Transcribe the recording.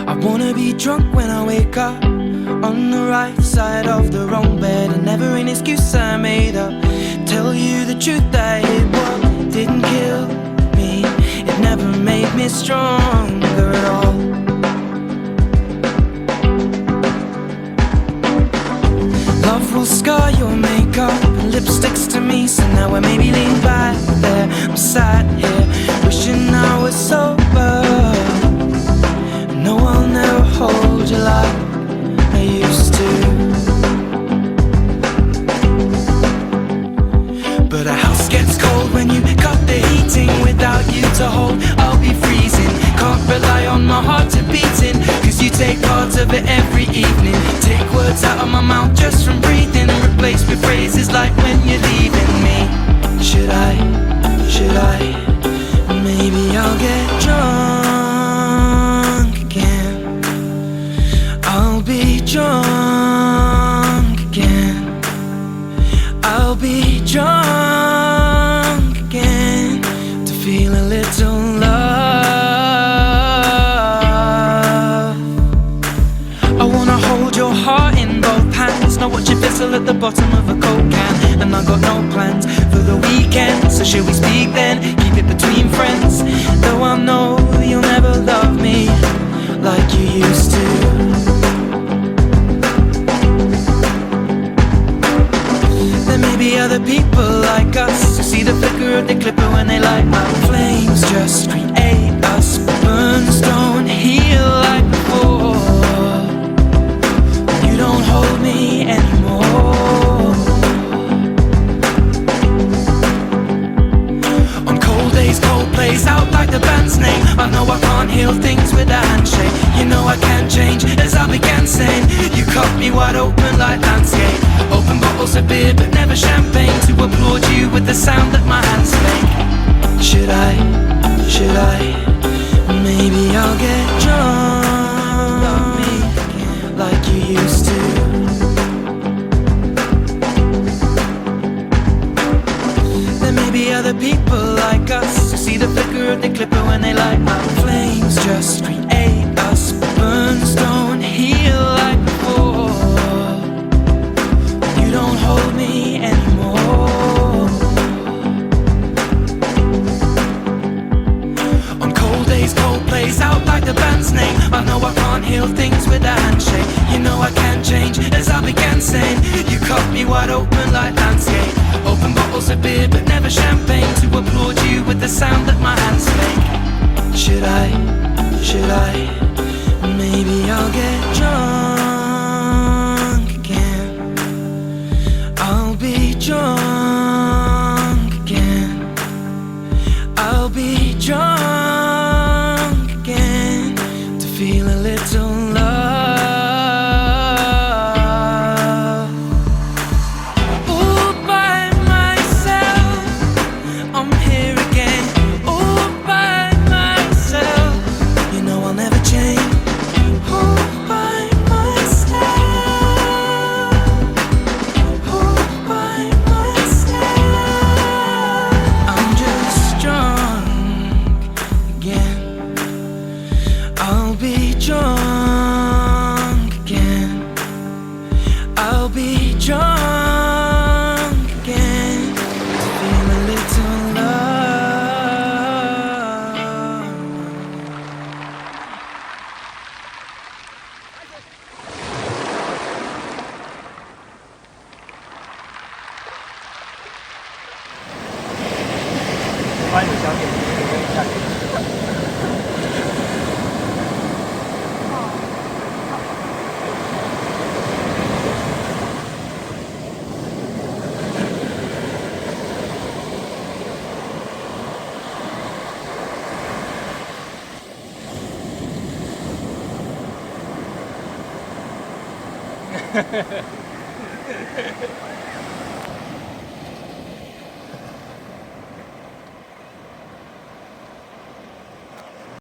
I wanna be drunk when I wake up, on the right side of the wrong bed, and never an excuse I made up. Tell you the truth, I hit what didn't kill me. It never made me stronger at all. Love will scar your makeup and lipsticks to me, so now I maybe lean back there. I'm sat here wishing I was sober. No, I'll never hold you like I used to. But a house gets cold when you cut the heating. Without you to hold, I'll be freezing. Can't rely on my heart to beating, cause you take parts of it every evening. Take words out of my mouth just from breathing, and replace with phrases like when you're leaving me. Should I? Maybe I'll get drunk again. I'll be drunk again. I'll be drunk again to feel a little love. I wanna hold your heart in both hands, not watch it fizzle at the bottom of a Coke can. And I got no plans for the weekend, so should we speak then? Keep it between friends, though I know you'll never love me like you used to. There may be other people like us who see the flicker of the clipper when they light up. Flames just create us, but burns don't heal like before. You don't hold me anymore. On cold days, cold plays out like the band's name. I know I can't heal things with a handshake. You know I can't change, as I began saying. You cut me wide open like landscape. Open bottles of beer but never champagne, to applaud you with the sound that my hands make. Should I? Maybe I'll get drunk, love me like you used to. There may be other people like us who see the flicker of the clipper when they light up. Flames just create us, but burns don't heal like before. You don't hold me anymore. On cold days, cold plays out like the band's name. I know I can't heal things with a handshake. You know I can't change, as I began saying. You cut me wide open like landscape. Open bottles of beer but never champagne, to applaud you with the sound that my hands make. Should I? Maybe I'll get drunk again. I'll be drunk again. I'll be drunk again to feel a little love. All by myself, I'm here again. All by myself, you know I'll never change. All by myself, all by myself. I'm just drunk again. I'll be drunk again. I'll be drunk again to feel a little love.欢迎小姐，请问一下您。